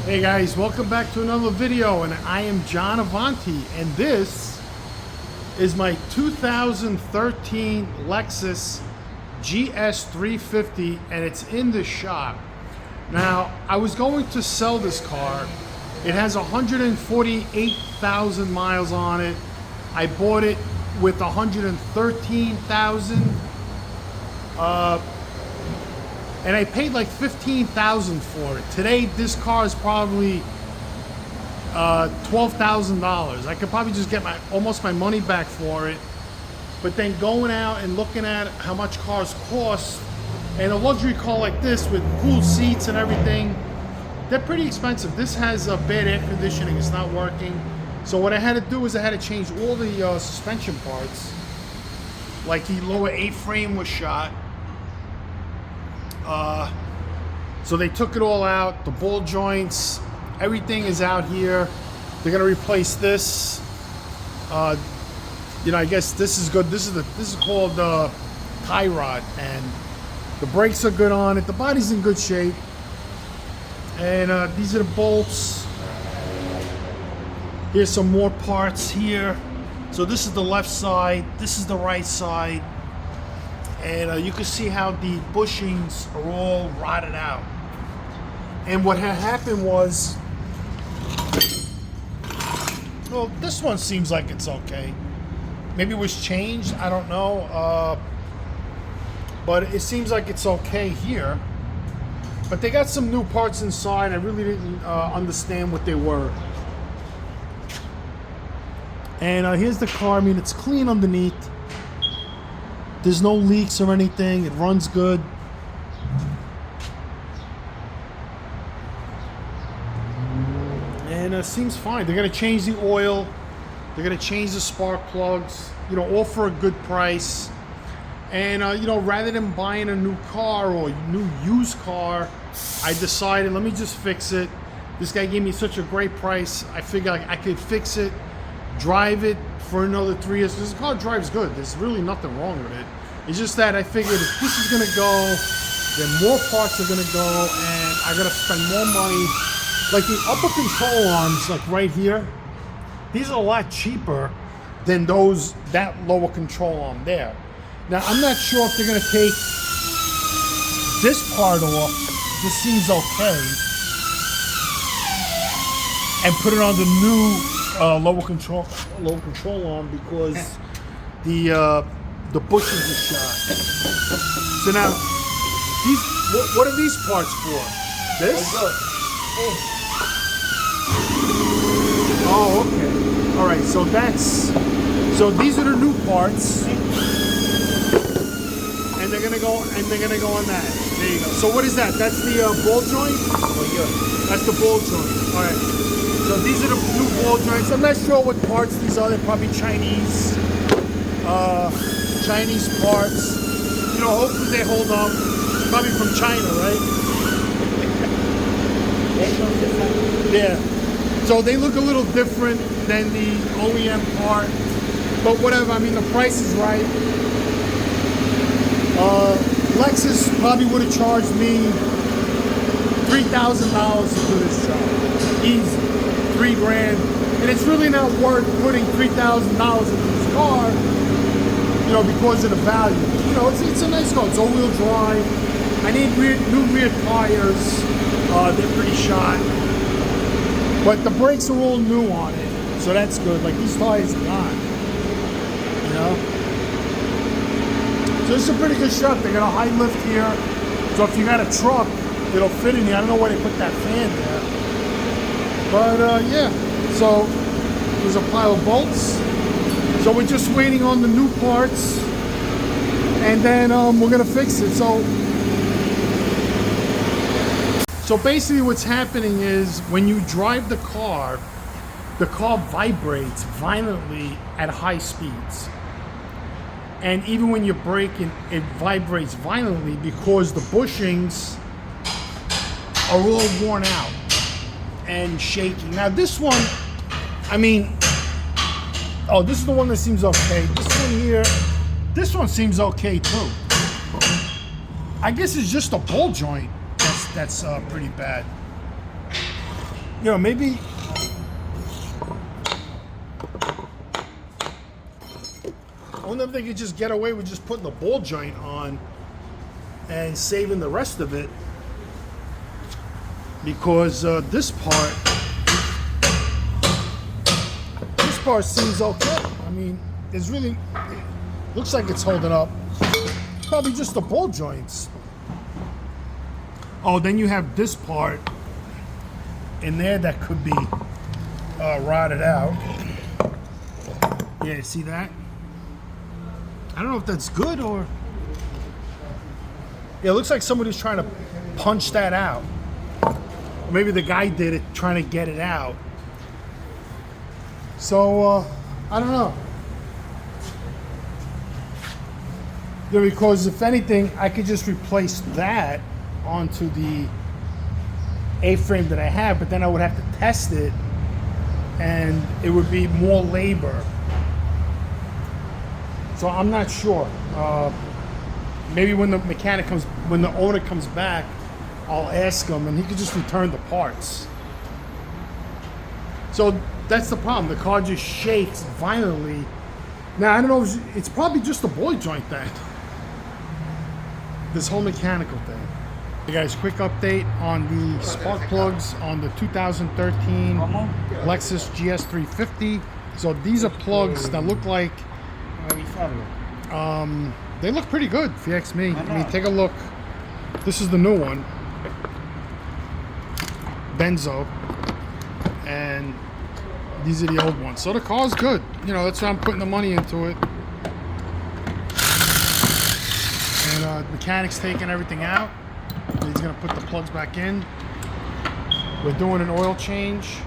Hey guys, welcome back to another video, and I am JohnAvanti, and this is my 2013 Lexus GS350, and it's in the shop. Now, I was going to sell this car. It has 148,000 miles on it. I bought it with 113,000. And I paid like $15,000 for it. Today, this car is probably $12,000. I could probably just get almost my money back for it. But then going out and looking at how much cars cost, and a luxury car like this with cool seats and everything, they're pretty expensive. This has bad air conditioning; it's not working. So what I had to do is I had to change all the suspension parts. Like the lower A-frame was shot. So they took it all out, the ball joints, everything is out here. They're gonna replace this. You know, I guess this is good. This is called tie rod, and the brakes are good on it. The body's in good shape, and these are the bolts. Here's some more parts here. So this is the left side. This is the right side. And you can see how the bushings are all rotted out. And what had happened was, well, this one seems like it's okay. Maybe it was changed, I don't know. But it seems like it's okay here. But they got some new parts inside. I really didn't understand what they were. And here's the car. I mean, it's clean underneath. There's no leaks or anything. It runs good. And it seems fine. They're going to change the oil. They're going to change the spark plugs. You know, all for a good price. And, you know, rather than buying a new car or a new used car, I decided, let me just fix it. This guy gave me such a great price. I figured I could fix it, drive it for another 3 years. This car drives good. There's really nothing wrong with it. It's just that I figured if this is gonna go, then more parts are gonna go, and I gotta spend more money. Like the upper control arms, like right here, these are a lot cheaper than that lower control arm there. Now I'm not sure if they're gonna take this part off. This seems okay, and put it on the new lower control arm, because the bushings are shot. So now, what are these parts for? This? Oh, okay. All right. So these are the new parts, and they're gonna go on that. There you go. So what is that? That's the ball joint. Oh yeah. That's the ball joint. All right. So these are the new ball joints. I'm not sure what parts these are. They're probably Chinese parts. You know, hopefully they hold up. Probably from China, right? Yeah. So they look a little different than the OEM part. But whatever, I mean, the price is right. Lexus probably would have charged me $3,000 to do this job. Easy. $3,000, and it's really not worth putting $3,000 into this car, you know, because of the value. You know, it's a nice car. It's all-wheel drive. I need new rear tires. They're pretty shot, but the brakes are all new on it, so that's good. Like these tires are gone, you know. So it's a pretty good shot. They got a high lift here, so if you got a truck, it'll fit in here. I don't know why they put that fan there. But yeah, so there's a pile of bolts. So we're just waiting on the new parts, and then we're gonna fix it. So basically what's happening is when you drive the car vibrates violently at high speeds. And even when you're braking, it vibrates violently because the bushings are all worn out and shaking. Now this one, I mean, oh, this is the one that seems okay. This one here, this one seems okay too. I guess it's just a ball joint that's pretty bad. You know, maybe I wonder if they could just get away with just putting the ball joint on and saving the rest of it, because this part seems okay. I mean, it's really, looks like it's holding up. Probably just the ball joints. Oh, then you have this part in there that could be rotted out. Yeah, see that? I don't know if that's good or... Yeah, it looks like somebody's trying to punch that out. Or maybe the guy did it trying to get it out. So, I don't know. Yeah, because if anything, I could just replace that onto the A-frame that I have, but then I would have to test it, and it would be more labor. So I'm not sure. Maybe when the mechanic comes, when the owner comes back, I'll ask him, and he could just return the parts. So that's the problem. The car just shakes violently. Now I don't know. It's probably just a ball joint then. This whole mechanical thing. Hey guys, quick update on the spark plugs on the 2013 Lexus GS350. So these are plugs that look like they look pretty good if you ask me. I mean, take a look. This is the new one, Benzo, and these are the old ones. So the car's good. You know, that's why I'm putting the money into it. And mechanic's taking everything out. He's gonna put the plugs back in. We're doing an oil change.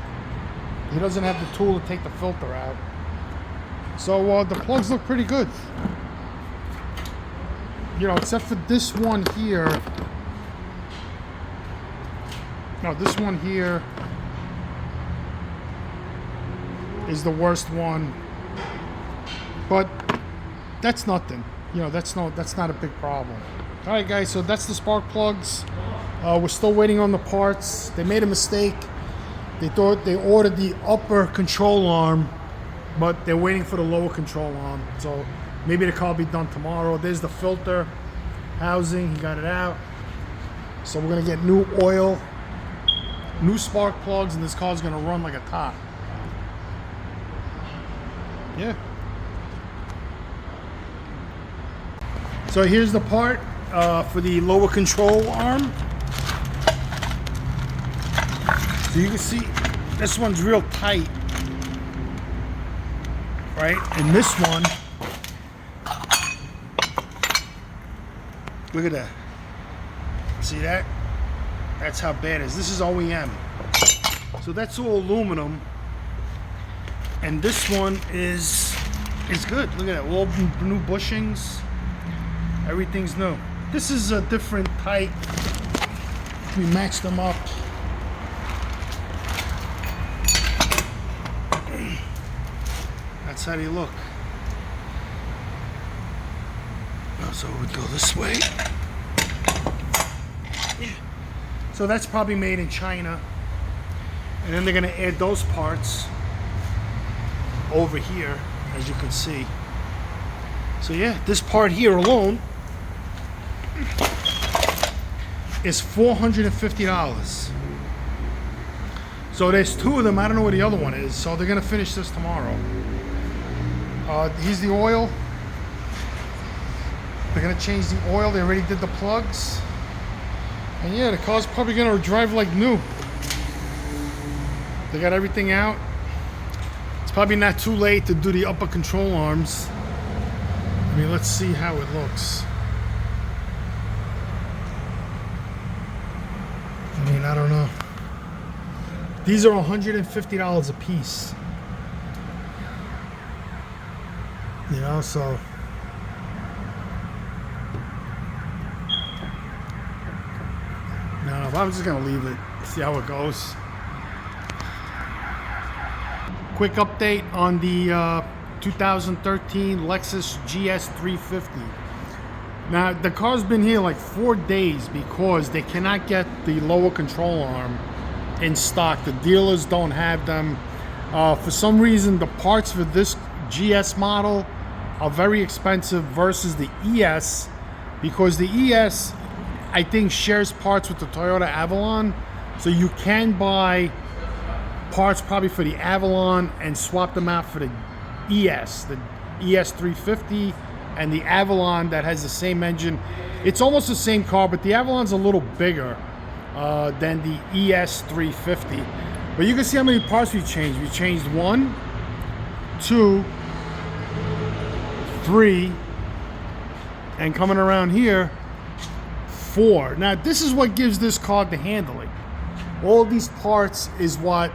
He doesn't have the tool to take the filter out. So the plugs look pretty good. You know, except for this one here. No, this one here is the worst one. But that's nothing. You know, that's not a big problem. All right, guys, so that's the spark plugs. We're still waiting on the parts. They made a mistake. They thought they ordered the upper control arm, but they're waiting for the lower control arm. So maybe the car will be done tomorrow. There's the filter housing. He got it out. So we're gonna get new oil, new spark plugs, and this car's gonna run like a top. Yeah. So here's the part for the lower control arm. So you can see this one's real tight, right? And this one, look at that. See that? That's how bad it is. This is OEM. So that's all aluminum. And this one is good. Look at that, all new bushings. Everything's new. This is a different type. We matched them up. That's how they look. So it would go this way. Yeah. So that's probably made in China. And then they're gonna add those parts over here, as you can see. So yeah, this part here alone is $450. So there's two of them. I don't know where the other one is. So they're gonna finish this tomorrow. Here's the oil. They're gonna change the oil. They already did the plugs. And yeah, the car's probably gonna drive like new. They got everything out. It's probably not too late to do the upper control arms. I mean, let's see how it looks. I mean, I don't know. These are $150 a piece. You know, so. No, I'm just gonna leave it, see how it goes. Quick update on the 2013 Lexus GS350. Now, the car's been here like 4 days because they cannot get the lower control arm in stock. The dealers don't have them. For some reason, the parts for this GS model are very expensive versus the ES, because the ES, I think, shares parts with the Toyota Avalon. So you can buy parts probably for the Avalon and swap them out for the ES, the GS350, and the Avalon that has the same engine. It's almost the same car, but the Avalon's a little bigger than the GS350. But you can see how many parts we changed. We changed 1, 2, 3, and coming around here, 4. Now this is what gives this car the handling. All these parts is what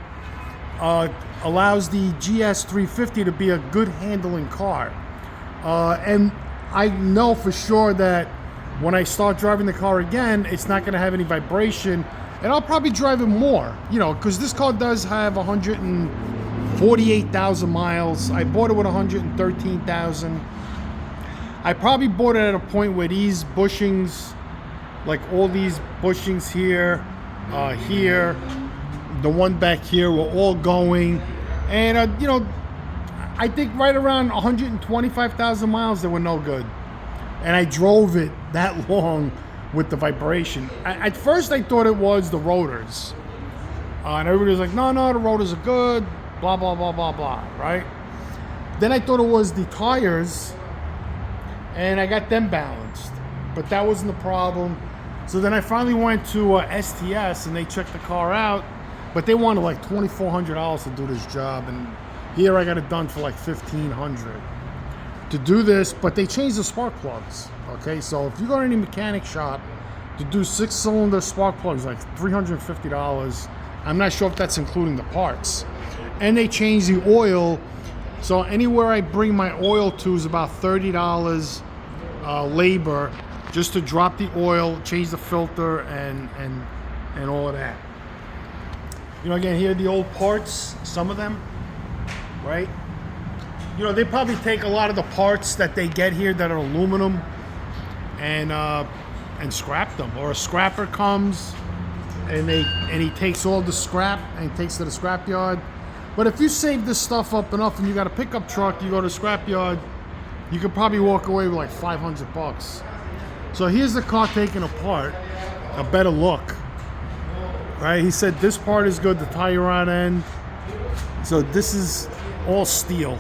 allows the GS350 to be a good handling car. And I know for sure that when I start driving the car again, it's not going to have any vibration, and I'll probably drive it more, you know, because this car does have 148,000 miles. I bought it with 113,000. I probably bought it at a point where these bushings, like all these bushings here, here, the one back here, were all going, and you know, I think right around 125,000 miles they were no good, and I drove it that long with the vibration. At first I thought it was the rotors, and everybody was like, no, the rotors are good, blah blah blah blah blah, right? Then I thought it was the tires, and I got them balanced, but that wasn't the problem. So then I finally went to STS, and they checked the car out, but they wanted like $2,400 to do this job, and here I got it done for like $1,500 to do this. But they changed the spark plugs. Okay, so if you go to any mechanic shop to do 6-cylinder spark plugs, like $350. I'm not sure if that's including the parts. And they changed the oil, so anywhere I bring my oil to is about $30 labor, just to drop the oil, change the filter, and all of that. You know, again, here are the old parts, some of them, right? You know, they probably take a lot of the parts that they get here that are aluminum and scrap them. Or a scrapper comes and he takes all the scrap and takes to the scrap yard. But if you save this stuff up enough and you got a pickup truck, you go to the scrap yard, you could probably walk away with like $500. So here's the car taken apart, a better look. Right, he said this part is good, the tire rod end. So this is all steel,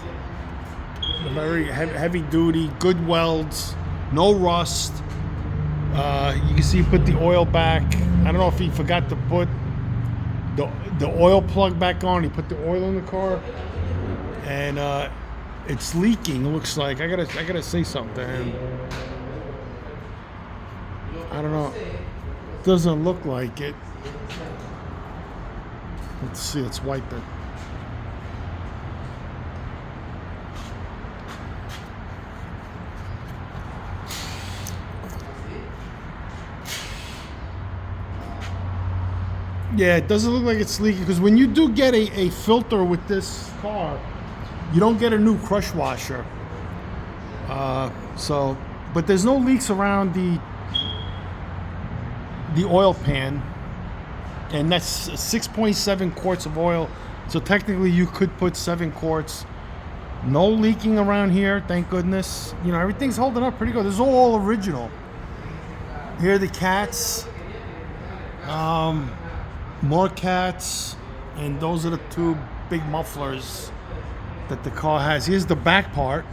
very heavy duty, good welds, no rust. You can see he put the oil back. I don't know if he forgot to put the oil plug back on. He put the oil in the car, and it's leaking. It looks like I gotta say something to him. I don't know. Doesn't look like it. Let's see, let's wipe it. Yeah, it doesn't look like it's leaking, because when you do get a filter with this car, you don't get a new crush washer. But there's no leaks around the oil pan. And that's 6.7 quarts of oil. So technically you could put 7 quarts. No leaking around here, thank goodness. You know, everything's holding up pretty good. This is all original. Here are the cats. More cats. And those are the 2 big mufflers that the car has. Here's the back part.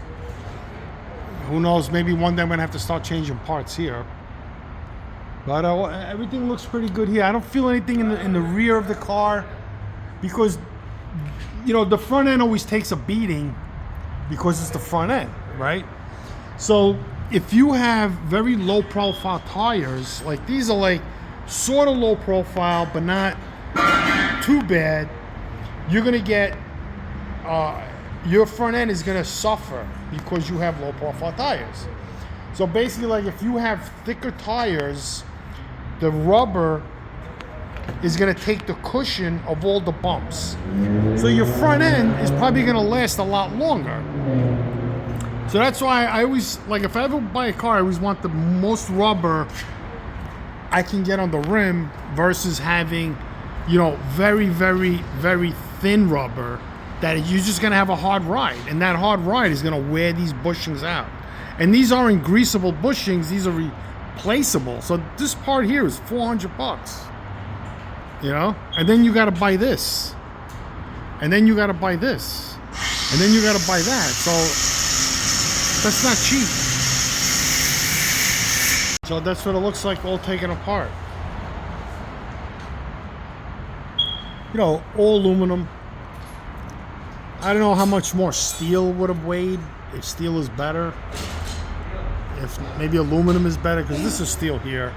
Who knows, maybe one day I'm gonna have to start changing parts here. But everything looks pretty good here. I don't feel anything in the rear of the car, because, you know, the front end always takes a beating because it's the front end, right? So if you have very low profile tires, like these are like sort of low profile but not too bad, you're gonna get your front end is gonna suffer because you have low profile tires. So basically, like if you have thicker tires, the rubber is going to take the cushion of all the bumps. So your front end is probably going to last a lot longer. So that's why I always, like if I ever buy a car, I always want the most rubber I can get on the rim versus having, you know, very, very, very thin rubber that you're just gonna have a hard ride, and that hard ride is gonna wear these bushings out. And these aren't greasable bushings; these are replaceable. So this part here is $400, you know. And then you got to buy this, and then you got to buy this, and then you got to buy that. So that's not cheap. So that's what it looks like, all taken apart. You know, all aluminum. I don't know how much more steel would have weighed, if steel is better. If maybe aluminum is better, because this is steel here.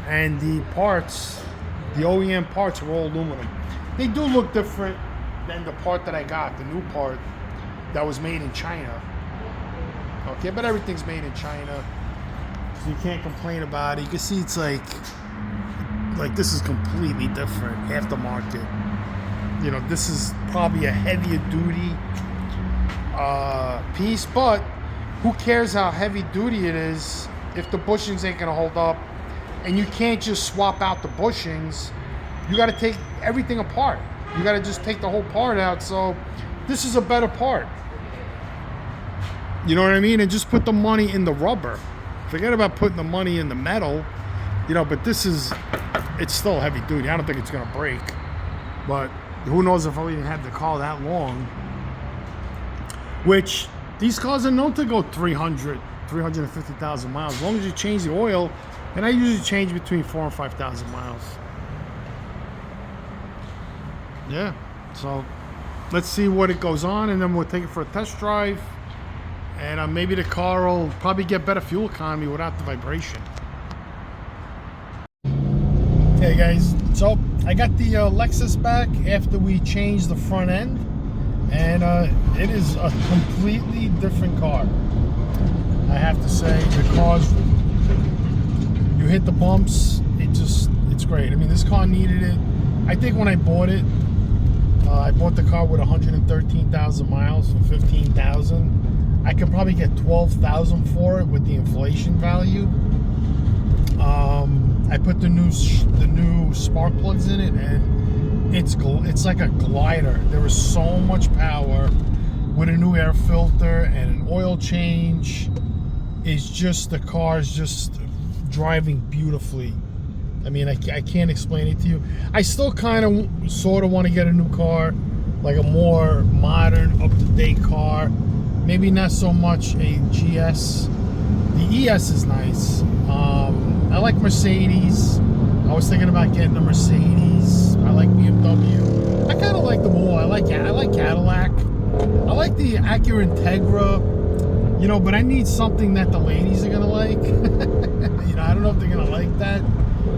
And the parts, the OEM parts are all aluminum. They do look different than the part that I got, the new part that was made in China. Okay, but everything's made in China, so you can't complain about it. You can see it's like this is completely different, aftermarket. You know, this is probably a heavier duty piece, but who cares how heavy duty it is if the bushings ain't gonna hold up? And you can't just swap out the bushings. You gotta take everything apart. You gotta just take the whole part out. So this is a better part. You know what I mean? And just put the money in the rubber. Forget about putting the money in the metal. You know, but this is, it's still heavy duty. I don't think it's gonna break. But who knows if I'll even have the car that long. Which, these cars are known to go 350,000 miles. As long as you change the oil, and I usually change between 4,000 and 5,000 miles. Yeah, so let's see what it goes on, and then we'll take it for a test drive. And maybe the car will probably get better fuel economy without the vibration. Okay guys, so I got the Lexus back after we changed the front end, and it is a completely different car. I have to say, the car's, you hit the bumps, it's great. I mean, this car needed it. I think when I bought it, I bought the car with 113,000 miles for $15,000. I could probably get $12,000 for it with the inflation value. I put the new spark plugs in it, and it's like a glider. There was so much power with a new air filter and an oil change. It's just, the car's just driving beautifully. I mean, I can't explain it to you. I still kind of sort of want to get a new car, like a more modern, up-to-date car. Maybe not so much a GS. The ES is nice. I like Mercedes. I was thinking about getting a Mercedes. I like BMW. I kind of like them all. I like Cadillac. I like the Acura Integra. You know, but I need something that the ladies are gonna like. You know, I don't know if they're gonna like that.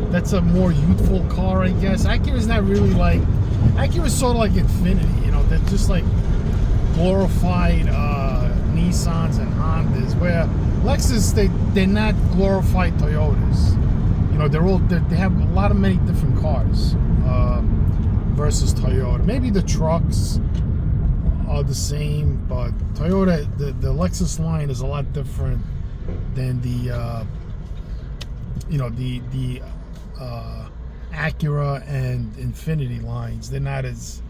That's a more youthful car, I guess. Acura's not really like, Acura's sort of like Infinity. You know, they're just like glorified Nissans and Hondas, where Lexus, they're not glorified Toyotas. You know, they have a lot of many different cars versus Toyota. Maybe the trucks are the same, but Toyota, the Lexus line is a lot different than the you know, the Acura and Infinity lines. They're not as,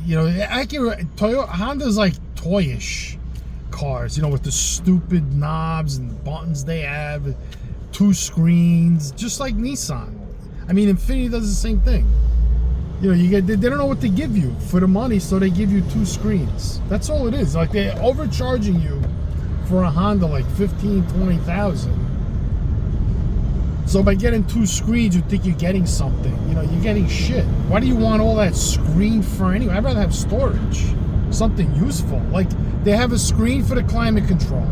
you know, Acura, Toyota, Honda's like toyish cars, you know, with the stupid knobs and buttons they have, 2 screens, just like Nissan. I mean, Infinity does the same thing. You know, they don't know what to give you for the money, so they give you 2 screens. That's all it is. Like, they're overcharging you for a Honda like 15,000, 20,000. So by getting 2 screens, you think you're getting something. You know, you're getting shit. Why do you want all that screen for anyway? I'd rather have storage, something useful. Like, they have a screen for the climate control.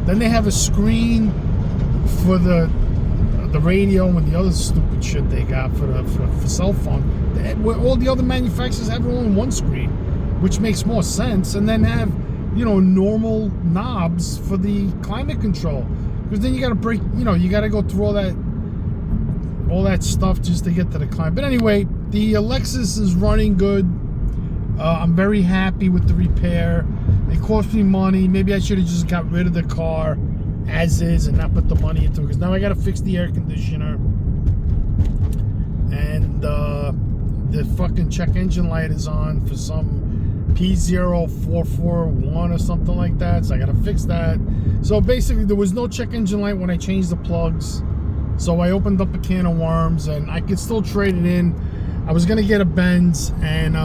Then they have a screen for the radio and the other stupid shit they got for cell phone. All the other manufacturers have only 1 screen, which makes more sense. And then have, you know, normal knobs for the climate control. Because then you got to break, you know, you got to go through all that stuff just to get to the climate. But anyway, the Lexus is running good. I'm very happy with the repair. It cost me money. Maybe I should have just got rid of the car as is and not put the money into it, because now I got to fix the air conditioner. and the fucking check engine light is on for some P0441 or something like that, so I gotta fix that. So basically there was no check engine light when I changed the plugs, so I opened up a can of worms, and I could still trade it in. I was gonna get a Benz, and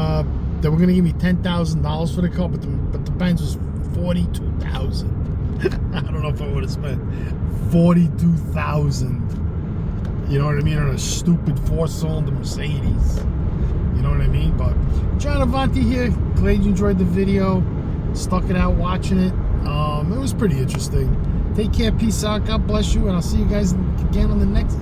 they were gonna give me $10,000 for the car, but the Benz was $42,000. I don't know if I would have spent $42,000, you know what I mean, on a stupid 4-cylinder Mercedes. You know what I mean? But JohnAvanti here. Glad you enjoyed the video. Stuck it out watching it. It was pretty interesting. Take care. Peace out. God bless you. And I'll see you guys again on the next